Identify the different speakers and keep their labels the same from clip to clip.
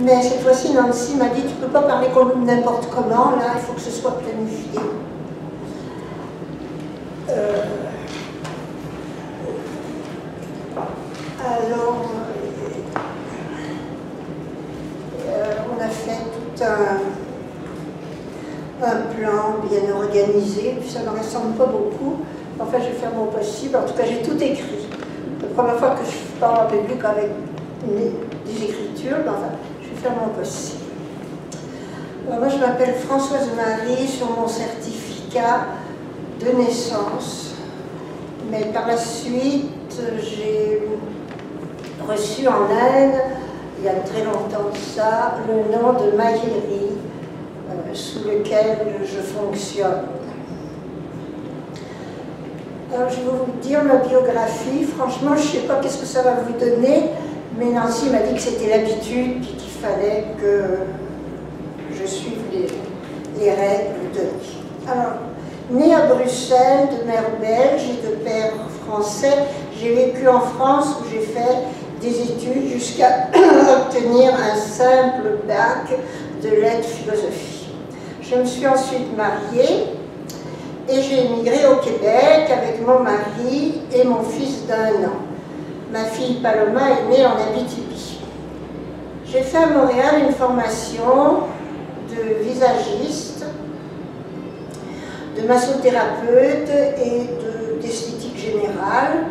Speaker 1: Mais cette fois-ci, Nancy m'a dit, tu ne peux pas parler comme n'importe comment, là, il faut que ce soit planifié. Alors, on a fait tout un plan bien organisé, puis ça ne me ressemble pas beaucoup. Enfin, je vais faire mon possible. En tout cas, j'ai tout écrit. C'est la première fois que je parle en public avec des écritures, mais enfin, je vais faire mon possible. Alors, moi, je m'appelle Françoise Marie sur mon certificat de naissance. Mais par la suite, j'ai reçu en Inde, il y a très longtemps de ça, le nom de Mahiri, sous lequel je fonctionne. Alors je vais vous dire ma biographie. Franchement, je ne sais pas qu'est-ce que ça va vous donner, mais Nancy m'a dit que c'était l'habitude, puis qu'il fallait que je suive les règles de vie. Alors, née à Bruxelles, de mère belge et de père français, j'ai vécu en France où j'ai fait des études jusqu'à obtenir un simple bac de lettres philosophie. Je me suis ensuite mariée et j'ai émigré au Québec avec mon mari et mon fils d'1 an. Ma fille Paloma est née en Abitibi. J'ai fait à Montréal une formation de visagiste, de massothérapeute et d'esthétique générale.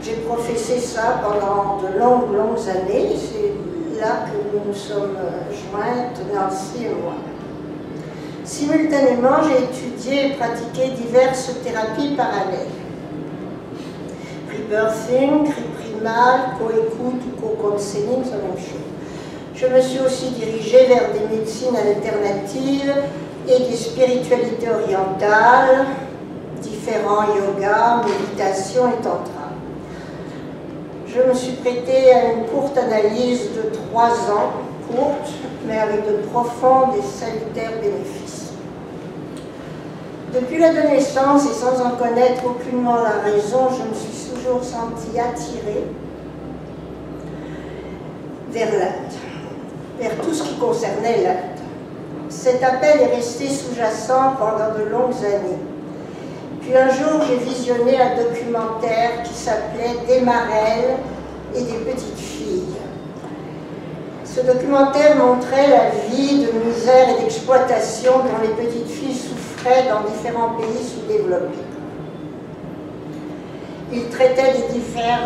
Speaker 1: J'ai professé ça pendant de longues années. C'est là que nous nous sommes jointes, Nancy et moi. Simultanément, j'ai étudié et pratiqué diverses thérapies parallèles. Rebirthing, primal, co-écoute ou co-counseling, c'est la même chose. Je me suis aussi dirigée vers des médecines alternatives et des spiritualités orientales, différents yoga, méditation et tantra. Je me suis prêtée à une courte analyse de 3 ans, courte, mais avec de profonds et salutaires bénéfices. Depuis l'adolescence et sans en connaître aucunement la raison, je me suis toujours sentie attirée vers l'Inde, vers tout ce qui concernait l'Inde. Cet appel est resté sous-jacent pendant de longues années. Puis un jour, j'ai visionné un documentaire qui s'appelait « Des marelles et des petites filles ». Ce documentaire montrait la vie de misère et d'exploitation dont les petites filles souffraient dans différents pays sous-développés. Il traitait des divers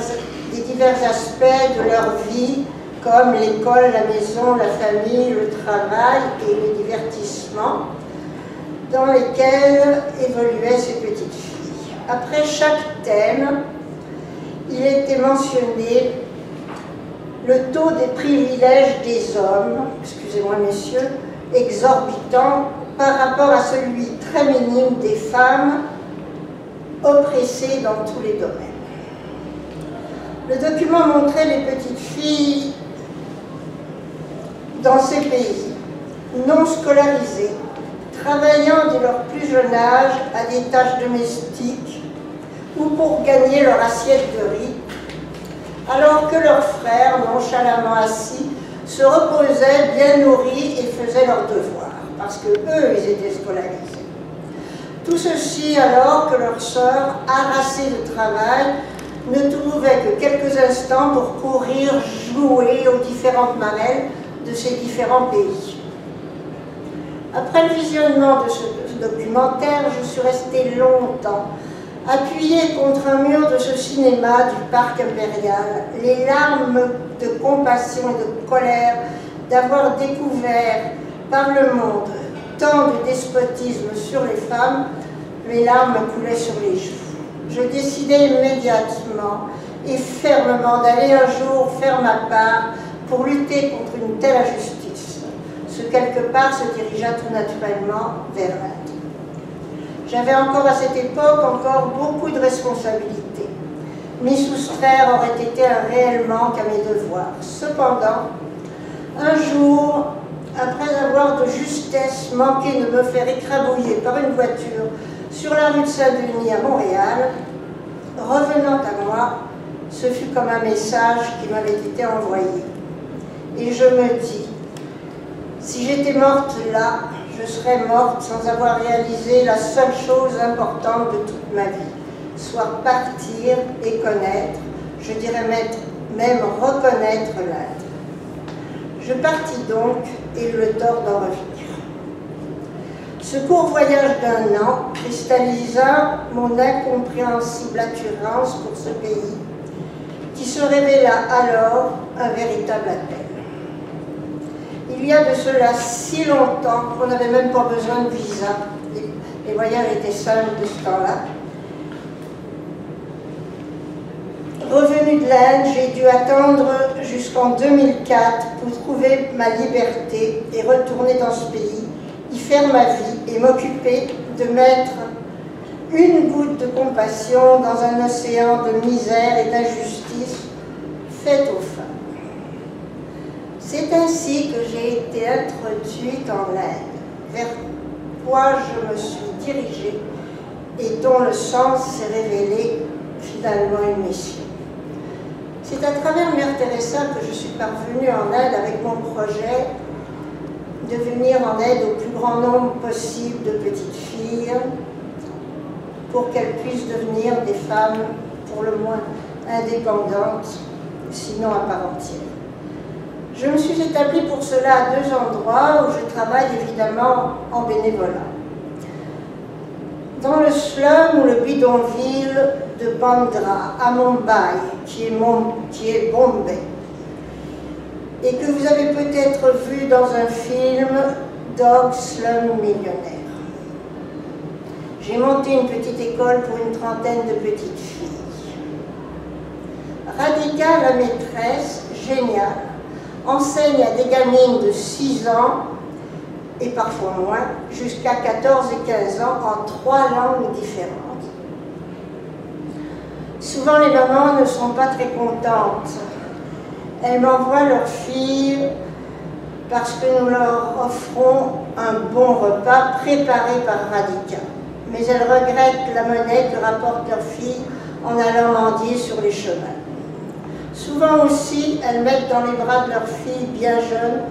Speaker 1: aspects de leur vie, comme l'école, la maison, la famille, le travail et le divertissement, dans lesquels évoluaient ces petites filles. Après chaque thème, il était mentionné le taux des privilèges des hommes, excusez-moi messieurs, exorbitant par rapport à celui très minime des femmes oppressées dans tous les domaines. Le document montrait les petites filles dans ces pays, non scolarisées, travaillant dès leur plus jeune âge à des tâches domestiques ou pour gagner leur assiette de riz, alors que leurs frères, nonchalamment assis, se reposaient bien nourris et faisaient leurs devoirs, parce que eux, ils étaient scolarisés. Tout ceci alors que leurs sœurs, harassées de travail, ne trouvaient que quelques instants pour courir jouer aux différentes marelles de ces différents pays. Après le visionnement de ce documentaire, je suis restée longtemps appuyée contre un mur de ce cinéma du parc impérial, les larmes de compassion et de colère d'avoir découvert par le monde tant de despotisme sur les femmes, mes larmes coulaient sur les joues. Je décidai immédiatement et fermement d'aller un jour faire ma part pour lutter contre une telle injustice. Ce quelque part se dirigea tout naturellement vers l'Inde. J'avais encore à cette époque beaucoup de responsabilités. M'y soustraire aurait été un réel manque à mes devoirs. Cependant, un jour, après avoir de justesse manqué de me faire écrabouiller par une voiture sur la rue de Saint-Denis à Montréal, revenant à moi, Ce fut comme un message qui m'avait été envoyé. Et je me dis, si j'étais morte là, je serais morte sans avoir réalisé la seule chose importante de toute ma vie, soit partir et connaître, je dirais même reconnaître l'Inde. Je partis donc et le tort d'en revenir. Ce court voyage d'1 an cristallisa mon incompréhensible attirance pour ce pays, qui se révéla alors un véritable appel. Il y a de cela si longtemps qu'on n'avait même pas besoin de visa. Les voyages étaient simples de ce temps-là. Revenu de l'Inde, j'ai dû attendre jusqu'en 2004 pour trouver ma liberté et retourner dans ce pays, y faire ma vie et m'occuper de mettre une goutte de compassion dans un océan de misère et d'injustice faite aux femmes. C'est ainsi que j'ai été introduite en Inde, vers quoi je me suis dirigée et dont le sens s'est révélé finalement une mission. C'est à travers Mère Teresa que je suis parvenue en Inde avec mon projet de venir en aide au plus grand nombre possible de petites filles pour qu'elles puissent devenir des femmes pour le moins indépendantes, sinon à part entière. Je me suis établie pour cela à 2 endroits où je travaille évidemment en bénévolat. Dans le slum ou le bidonville de Bandra, à Mumbai, qui est Bombay, et que vous avez peut-être vu dans un film Dog Slum Millionnaire. J'ai monté une petite école pour une trentaine de petites filles. Radhika, la maîtresse, géniale, enseigne à des gamines de 6 ans, et parfois moins, jusqu'à 14 et 15 ans, en 3 langues différentes. Souvent, les mamans ne sont pas très contentes. Elles m'envoient leurs filles parce que nous leur offrons un bon repas préparé par Radhika. Mais elles regrettent la monnaie que rapportent leurs filles en allant mendier sur les chemins. Souvent aussi, elles mettent dans les bras de leurs filles bien jeunes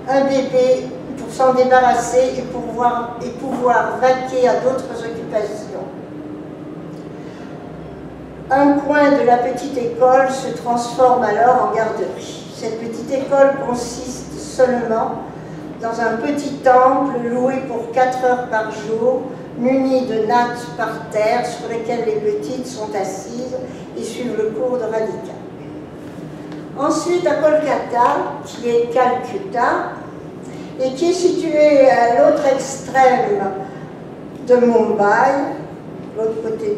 Speaker 1: un bébé pour s'en débarrasser et pouvoir vaquer à d'autres occupations. Un coin de la petite école se transforme alors en garderie. Cette petite école consiste seulement dans un petit temple loué pour 4 heures par jour, muni de nattes par terre sur lesquelles les petites sont assises et suivent le cours de Radhika. Ensuite, à Kolkata, qui est Calcutta, et qui est situé à l'autre extrême de Mumbai, l'autre côté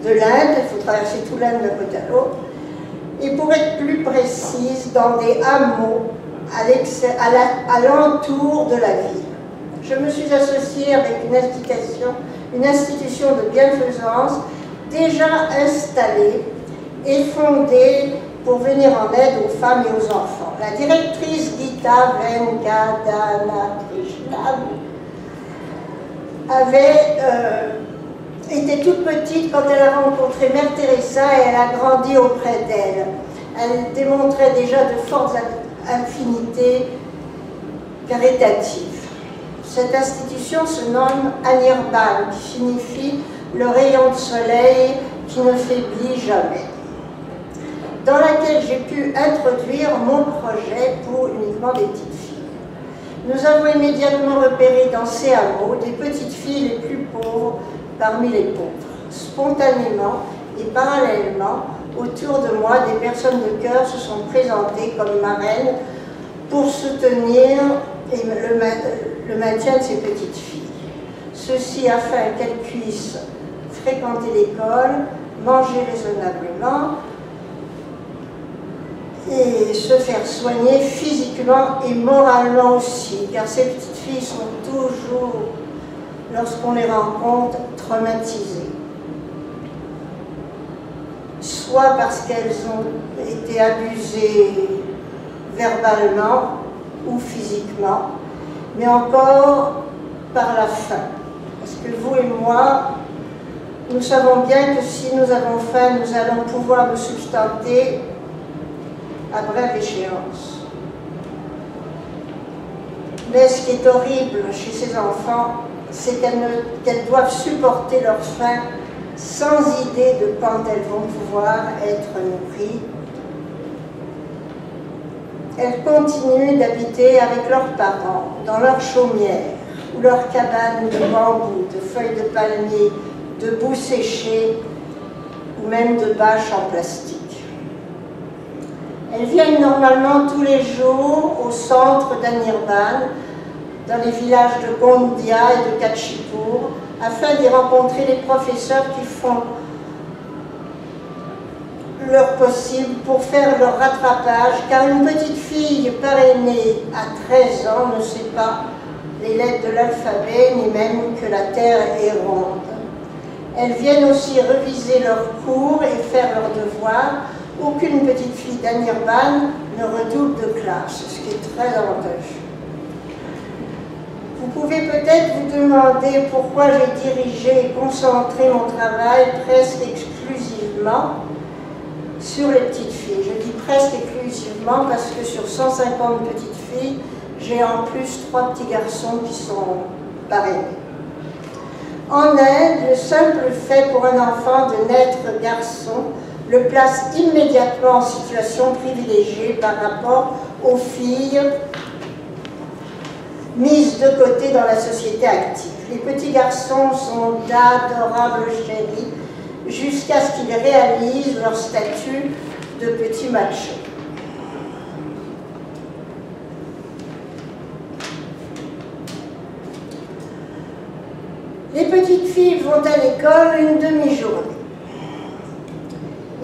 Speaker 1: de l'Inde, il faut traverser tout l'Inde d'un côté à l'autre, et pour être plus précise, dans des hameaux à l'entour de la ville. Je me suis associée avec une institution de bienfaisance déjà installée et fondée pour venir en aide aux femmes et aux enfants. La directrice Gita Venkatana Krishna avait était toute petite quand elle a rencontré Mère Teresa et elle a grandi auprès d'elle. Elle démontrait déjà de fortes affinités caritatives. Cette institution se nomme Anirban, qui signifie le rayon de soleil qui ne faiblit jamais, dans laquelle j'ai pu introduire mon projet pour uniquement des petites filles. Nous avons immédiatement repéré dans ces hameaux des petites filles les plus pauvres parmi les pauvres. Spontanément et parallèlement, autour de moi, des personnes de cœur se sont présentées comme marraines pour soutenir le maintien de ces petites filles. Ceci afin qu'elles puissent fréquenter l'école, manger raisonnablement et se faire soigner physiquement et moralement aussi, car ces petites filles sont toujours, lorsqu'on les rencontre, traumatisées. Soit parce qu'elles ont été abusées verbalement ou physiquement, mais encore par la faim. Parce que vous et moi, Nous savons bien que si nous avons faim, nous allons pouvoir nous substanter à brève échéance. Mais ce qui est horrible chez ces enfants, c'est qu'elles doivent supporter leur faim sans idée de quand elles vont pouvoir être nourries. Elles continuent d'habiter avec leurs parents, dans leur chaumière, ou leur cabane de bambou, de feuilles de palmier, de boue séchée, ou même de bâches en plastique. Elles viennent normalement tous les jours au centre d'Anirban, dans les villages de Gondia et de Kachipur, afin d'y rencontrer les professeurs qui font leur possible pour faire leur rattrapage, car une petite fille parrainée à 13 ans ne sait pas les lettres de l'alphabet, ni même que la terre est ronde. Elles viennent aussi reviser leurs cours et faire leurs devoirs. Aucune petite fille d'Anirban ne redouble de classe, ce qui est très avantageux. Vous pouvez peut-être vous demander pourquoi j'ai dirigé et concentré mon travail presque exclusivement sur les petites filles. Je dis presque exclusivement parce que sur 150 petites filles, j'ai en plus 3 petits garçons qui sont parrainés. En Inde, le simple fait pour un enfant de naître garçon le place immédiatement en situation privilégiée par rapport aux filles mises de côté dans la société active. Les petits garçons sont d'adorables chéris jusqu'à ce qu'ils réalisent leur statut de petits machos. Les petites filles vont à l'école une demi-journée.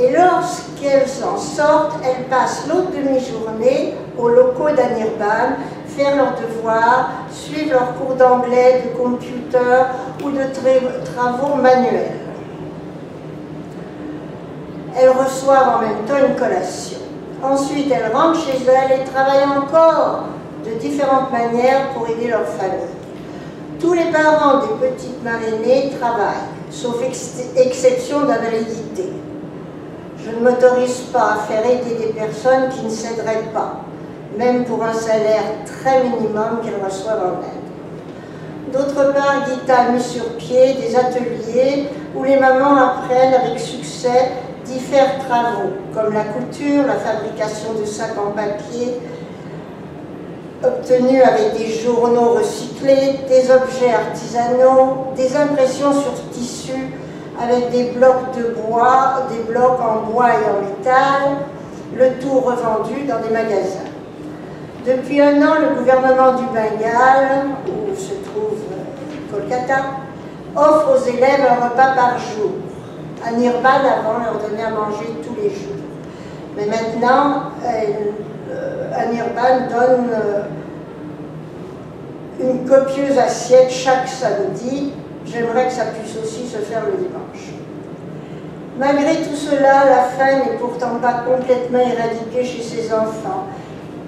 Speaker 1: Et lorsqu'elles en sortent, elles passent l'autre demi-journée aux locaux d'Anirban, faire leurs devoirs, suivre leurs cours d'anglais, de computer ou de travaux manuels. Elles reçoivent en même temps une collation. Ensuite, elles rentrent chez elles et travaillent encore de différentes manières pour aider leur famille. Tous les parents des petites marainées travaillent, sauf exception d'invalidité. Je ne m'autorise pas à faire aider des personnes qui ne s'aideraient pas, même pour un salaire très minimum qu'elles reçoivent en aide. D'autre part, Gita a mis sur pied des ateliers où les mamans apprennent avec succès divers travaux, comme la couture, la fabrication de sacs en papier, obtenus avec des journaux recyclés, des objets artisanaux, des impressions sur tissu avec des blocs de bois, des blocs en bois et en métal, le tout revendu dans des magasins. Depuis un an, le gouvernement du Bengale, où se trouve Kolkata, offre aux élèves un repas par jour. Anirban, avant, leur donnait à manger tous les jours. Mais maintenant, Anirban donne une copieuse assiette chaque samedi. J'aimerais que ça puisse aussi se faire le dimanche. Malgré tout cela, la faim n'est pourtant pas complètement éradiquée chez ces enfants.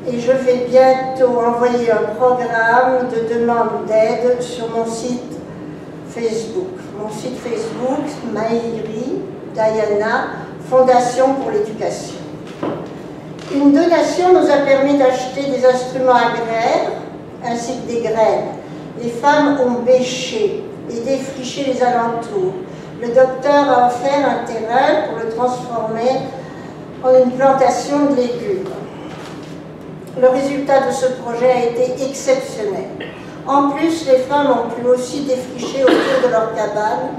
Speaker 1: Et je vais bientôt envoyer un programme de demande d'aide sur mon site Facebook. Mon site Facebook, Mahiri Diana, Fondation pour l'éducation. Une donation nous a permis d'acheter des instruments agraires ainsi que des graines. Les femmes ont bêché et défriché les alentours. Le docteur a offert un terrain pour le transformer en une plantation de légumes. Le résultat de ce projet a été exceptionnel. En plus, les femmes ont pu aussi défricher autour de leur cabane.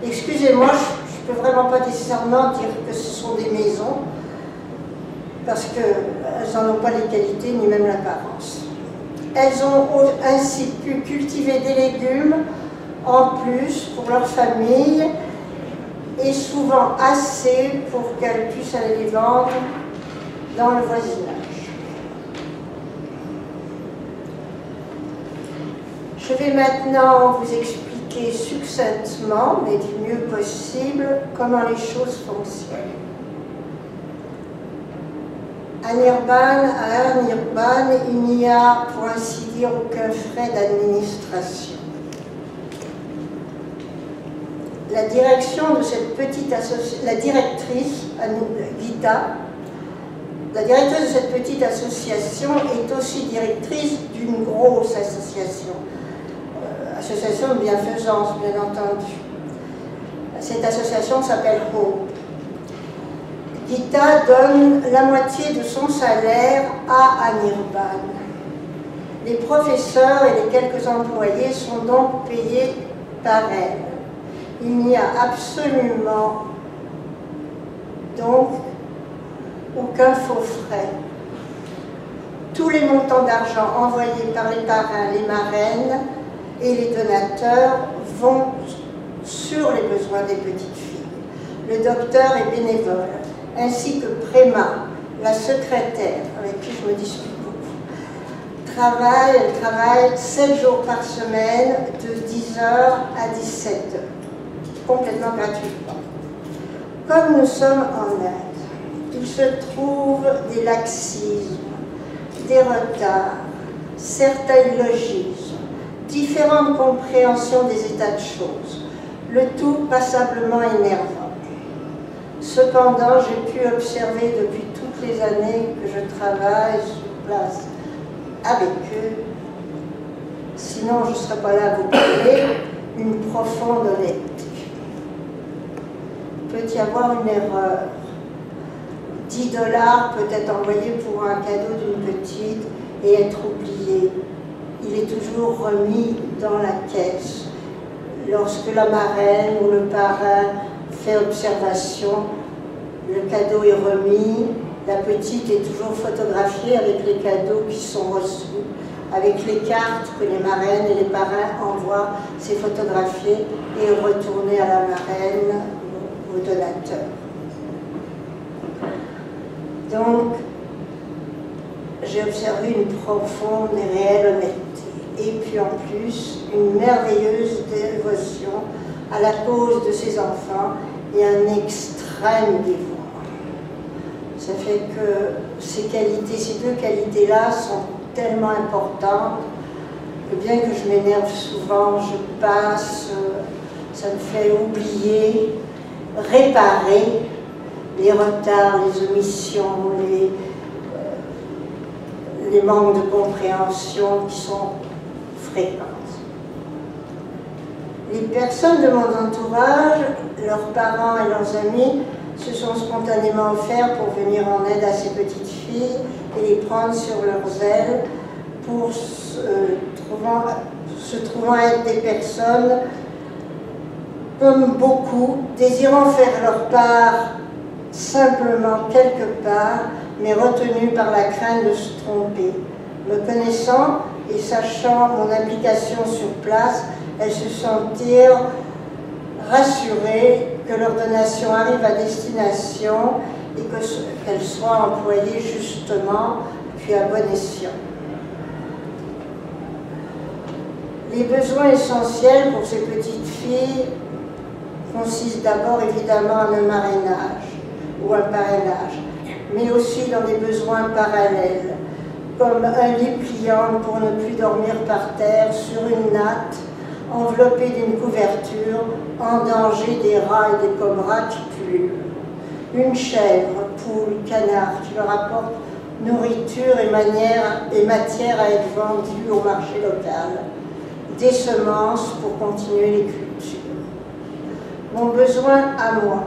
Speaker 1: Excusez-moi, je ne peux vraiment pas nécessairement dire que ce sont des maisons, parce qu'elles n'en ont pas les qualités ni même l'apparence. Elles ont ainsi pu cultiver des légumes en plus pour leur famille et souvent assez pour qu'elles puissent aller les vendre dans le voisinage. Je vais maintenant vous expliquer succinctement, mais du mieux possible, comment les choses fonctionnent. À Anirban, il n'y a, pour ainsi dire, aucun frais d'administration. La direction de cette petite association, la directrice, Gita, la directrice de cette petite association est aussi directrice d'une grosse association, association de bienfaisance, bien entendu. Cette association s'appelle Hope. Gita donne la moitié de son salaire à Anirban. Les professeurs et les quelques employés sont donc payés par elle. Il n'y a absolument donc aucun faux frais. Tous les montants d'argent envoyés par les parrains, les marraines et les donateurs vont sur les besoins des petites filles. Le docteur est bénévole, ainsi que Préma, la secrétaire, avec qui je me dispute beaucoup. Elle travaille 7 jours par semaine, de 10h à 17h, complètement gratuitement. Comme nous sommes en Inde, il se trouve des laxismes, des retards, certains illogismes, différentes compréhensions des états de choses, le tout passablement énervant. Cependant, j'ai pu observer depuis toutes les années que je travaille sur place avec eux, sinon je ne serais pas là à vous parler, une profonde honnêteté. Il peut y avoir une erreur. 10 $ peut être envoyé pour un cadeau d'une petite et être oublié. Il est toujours remis dans la caisse. Lorsque la marraine ou le parrain fait observation, le cadeau est remis, la petite est toujours photographiée avec les cadeaux qui sont reçus, avec les cartes que les marraines et les parrains envoient, c'est photographié et retourné à la marraine ou au donateur. Donc, j'ai observé une profonde et réelle honnêteté. Et puis en plus, une merveilleuse dévotion à la cause de ses enfants et un extrême dévouement. Ça fait que ces deux qualités-là sont tellement importantes que bien que je m'énerve souvent, je passe, ça me fait oublier, réparer les retards, les omissions, les manques de compréhension qui sont fréquentes. Les personnes de mon entourage, leurs parents et leurs amis, se sont spontanément offerts pour venir en aide à ces petites filles et les prendre sur leurs ailes pour se trouvant être des personnes, comme beaucoup, désirant faire leur part simplement quelque part, mais retenues par la crainte de se tromper. Me connaissant et sachant mon application sur place, elles se sentirent rassurées que leur donation arrive à destination et qu'elle soit employée justement, puis à bon escient. Les besoins essentiels pour ces petites filles consistent d'abord évidemment en un marrainage ou un parrainage, mais aussi dans des besoins parallèles, comme un lit pliant pour ne plus dormir par terre sur une natte, enveloppé d'une couverture, en danger des rats et des cobras qui pullulent. Une chèvre, poule, canard qui leur apporte nourriture et matière à être vendue au marché local. Des semences pour continuer les cultures. Mon besoin à moi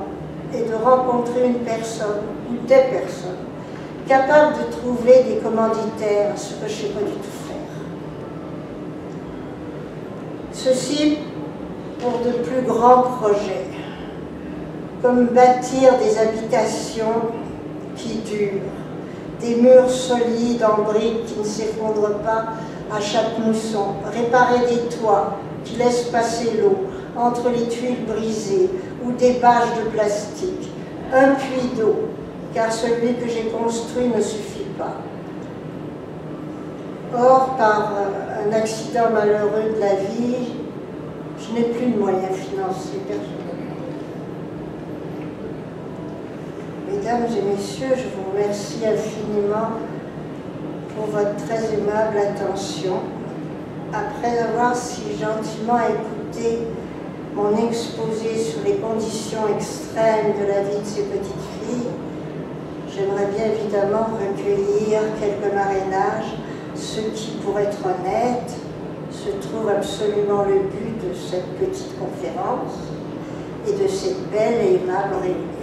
Speaker 1: est de rencontrer une personne ou des personnes capables de trouver des commanditaires, ce que je ne sais pas du tout faire. Ceci pour de plus grands projets, comme bâtir des habitations qui durent, des murs solides en briques qui ne s'effondrent pas à chaque mousson, réparer des toits qui laissent passer l'eau entre les tuiles brisées ou des bâches de plastique, un puits d'eau, car celui que j'ai construit ne suffit pas. Or, par un accident malheureux de la vie, je n'ai plus de moyens financiers personnellement. Mesdames et messieurs, je vous remercie infiniment pour votre très aimable attention. Après avoir si gentiment écouté mon exposé sur les conditions extrêmes de la vie de ces petites filles, j'aimerais bien évidemment recueillir quelques marrainages, ce qui, pour être honnête, se trouve absolument le but de cette petite conférence et de cette belle et aimable réunion.